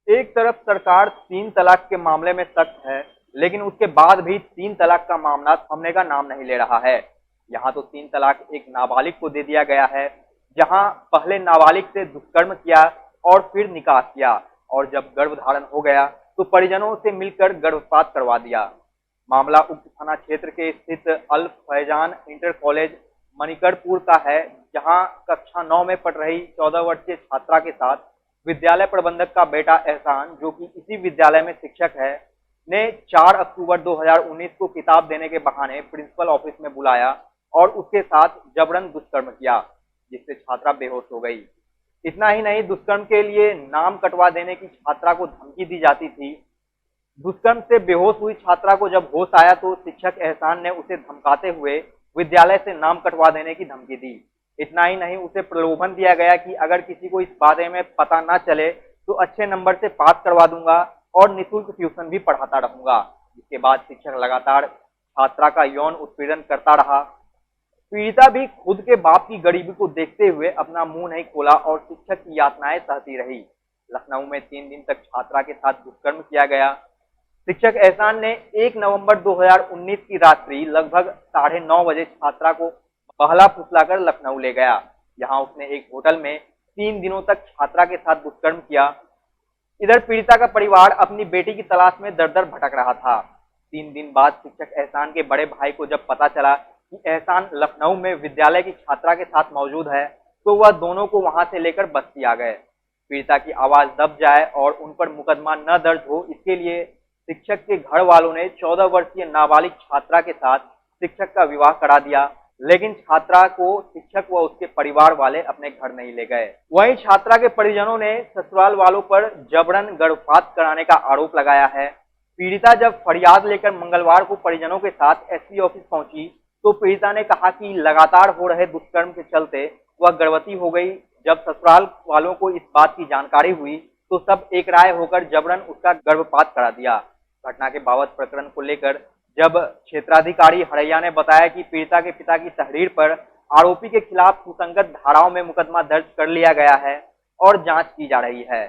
एक तरफ सरकार तीन तलाक के मामले में सख्त है, लेकिन उसके बाद भी तीन तलाक का मामला थमने का नाम नहीं ले रहा है। यहाँ तो तीन तलाक एक नाबालिग को दे दिया गया है, जहाँ पहले नाबालिग से दुष्कर्म किया और फिर निकाह किया, और जब गर्भधारण हो गया तो परिजनों से मिलकर गर्भपात करवा दिया। मामला उक्त थाना क्षेत्र के स्थित अल फैजान इंटर कॉलेज मणिकरपुर का है, जहां कक्षा 9 में पढ़ रही 14 वर्षीय छात्रा के साथ विद्यालय प्रबंधक का बेटा एहसान, जो कि इसी विद्यालय में शिक्षक है, ने 4 अक्टूबर 2019 को किताब देने के बहाने प्रिंसिपल ऑफिस में बुलाया और उसके साथ जबरन दुष्कर्म किया, जिससे छात्रा बेहोश हो गई। इतना ही नहीं, दुष्कर्म के लिए नाम कटवा देने की छात्रा को धमकी दी जाती थी। दुष्कर्म से बेहोश हुई छात्रा को जब होश आया तो शिक्षक एहसान ने उसे धमकाते हुए विद्यालय से नाम कटवा देने की धमकी दी। इतना ही नहीं, उसे प्रलोभन दिया गया कि अगर किसी को इस बारे में पता न चले तो अच्छे नंबर से पास करवा दूंगा और निःशुल्क ट्यूशन भी पढ़ाता रहूंगा। इसके बाद शिक्षक लगातार छात्रा का यौन उत्पीड़न करता रहा। पीड़िता भी खुद के बाप की गरीबी को देखते हुए अपना मुंह नहीं खोला और शिक्षक की यातनाएं सहती रही। लखनऊ में 3 दिन तक छात्रा के साथ दुष्कर्म किया गया। शिक्षक एहसान ने 1 नवंबर 2019 की रात्रि लगभग 9:30 बजे छात्रा को बहला फुसलाकर लखनऊ ले गया। यहां उसने एक होटल में 3 दिनों तक छात्रा के साथ दुष्कर्म किया। इधर पीड़िता का परिवार अपनी बेटी की तलाश में दर-दर भटक रहा था। 3 दिन बाद शिक्षक एहसान के बड़े भाई को जब पता चला कि एहसान लखनऊ में विद्यालय की छात्रा के साथ मौजूद है, तो वह दोनों को वहां से लेकर बस्ती आ गए। पीड़िता की आवाज दब जाए और उन पर मुकदमा न दर्ज हो, इसके लिए शिक्षक के घर वालों ने 14 वर्षीय नाबालिग छात्रा के साथ शिक्षक का विवाह करा दिया, लेकिन छात्रा को शिक्षक व उसके परिवार वाले अपने घर नहीं ले गए। वहीं छात्रा के परिजनों ने ससुराल वालों पर जबरन गर्भपात कराने का आरोप लगाया है। पीड़िता जब फरियाद लेकर मंगलवार को परिजनों के साथ एसपी ऑफिस पहुंची तो पीड़िता ने कहा कि लगातार हो रहे दुष्कर्म के चलते वह गर्भवती हो गई। जब ससुराल वालों को इस बात की जानकारी हुई तो सब एक राय होकर जबरन उसका गर्भपात करा दिया। घटना के बाबत प्रकरण को लेकर जब क्षेत्राधिकारी हरैया ने बताया कि पीड़िता के पिता की तहरीर पर आरोपी के खिलाफ सुसंगत धाराओं में मुकदमा दर्ज कर लिया गया है और जांच की जा रही है।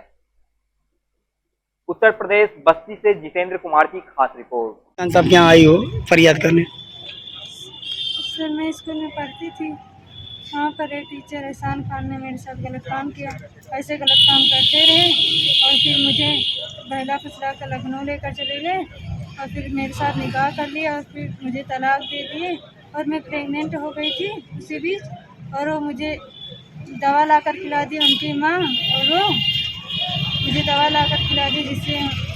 उत्तर प्रदेश बस्ती से जितेंद्र कुमार की खास रिपोर्ट। साहब यहाँ आई हो फरियाद करने? सर, मैं स्कूल में पढ़ती थी। वहाँ पर एक टीचर एहसान खान ने मेरे साथ गलत काम किया। ऐसे गलत काम करते रहे और फिर मुझे बहला फुसला कर लखनऊ लेकर चले गए और फिर मेरे साथ निकाह कर लिया और फिर मुझे तलाक दे दिए और मैं प्रेग्नेंट हो गई थी उसी बीच। और वो मुझे दवा लाकर खिला दी उनकी माँ, और वो मुझे दवा लाकर खिला दी जिससे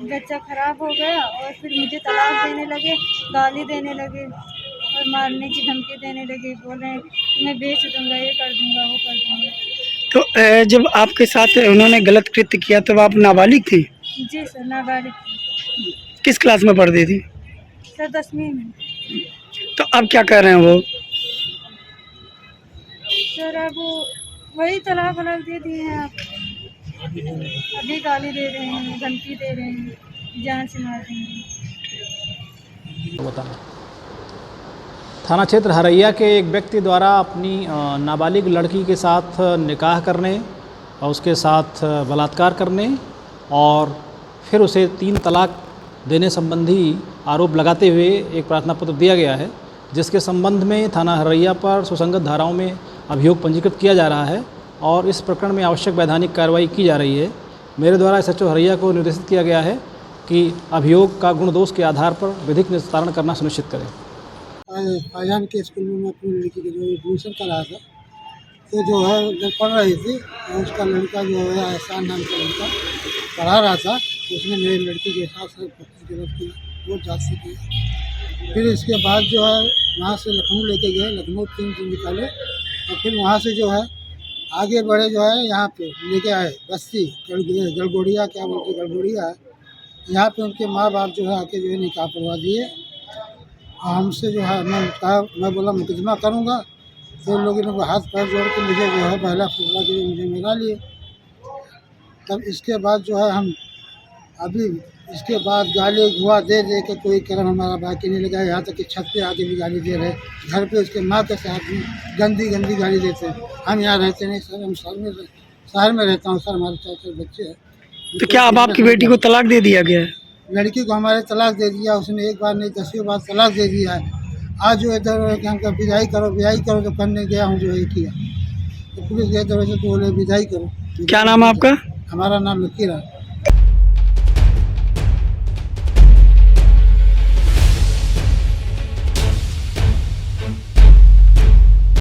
बच्चा खराब हो गया। और फिर मुझे तलाक देने लगे, गाली देने लगे और मारने की धमकी देने लगे। बोल रहे हैं मैं बेच दूंगा, ये कर दूंगा, वो कर दूंगा। तो जब आपके साथ उन्होंने गलत कृत्य किया तब आप नाबालिग थी? जी सर, नाबालिग थी। किस क्लास में पढ़ती थी? सर 10वीं में। तो अब क्या कर रहे हैं वो? सर अब वही तलाक वलाक दे दिए हैं। आप अभी गाली दे रहे हैं, धमकी दे रहे हैं, जान से मार देंगे। बताना थाना क्षेत्र हरैया के एक व्यक्ति द्वारा अपनी नाबालिग लड़की के साथ निकाह करने और उसके साथ बलात्कार करने और फिर उसे 3 तलाक देने संबंधी आरोप लगाते हुए एक प्रार्थना पत्र दिया गया है, जिसके संबंध में थाना हरैया पर सुसंगत धाराओं में अभियोग पंजीकृत किया जा रहा है और इस प्रकरण में आवश्यक वैधानिक कार्रवाई की जा रही है। मेरे द्वारा एसएचओ हरैया को निर्देशित किया गया है कि अभियोग का गुण दोष के आधार पर विधिक निस्तारण करना सुनिश्चित करें। फैजान के स्कूल में मैं अपनी लड़की के जो एडमिशन कराया था, तो जो है जब पढ़ रही थी और उसका लड़का जो है एहसान नाम का लड़का पढ़ा रहा था, तो उसने मेरी लड़की के साथ गलत किया, बहुत जाति किया। फिर इसके बाद जो है वहाँ से लखनऊ लेके गए, लखनऊ 3 दिन निकाले और फिर वहाँ से जो है आगे बढ़े, जो है यहाँ पे लेके आए बस्ती गड़गोड़िया, क्या बोलते गड़गोड़िया है, यहाँ पे उनके माँ बाप जो है आके जो है निकाह करवा दिए। और हमसे जो है मैं बोला मुकदमा करूँगा, तो लोगों ने हाथ पैर जोड़ के मुझे जो है बहला फुसला के मुझे मिला लिए। तब इसके बाद जो है हम अभी इसके बाद गाली गुआ दे दे के कोई कर्म हमारा बाकी नहीं लगा। यहाँ तक कि छत पे आके भी गाली दे रहे, घर पे उसके माँ के साथ भी गंदी गंदी गाली देते हैं। हम यहाँ रहते नहीं सर, हम शहर में शहर में रहता हूँ सर, हमारे 4 बच्चे हैं। तो क्या अब आपकी बेटी को तलाक दे दिया गया है? लड़की को हमारे तलाक दे दिया, उसने एक बार नहीं 10वीं बार तलाक दे दिया है। आज जो इधर क्या हमका विदाई करो तो करने गया हूँ, जो है किया तो पुलिस गए तो वैसे तो बोले विदाई करो। क्या नाम है आपका? हमारा नाम लकीर है।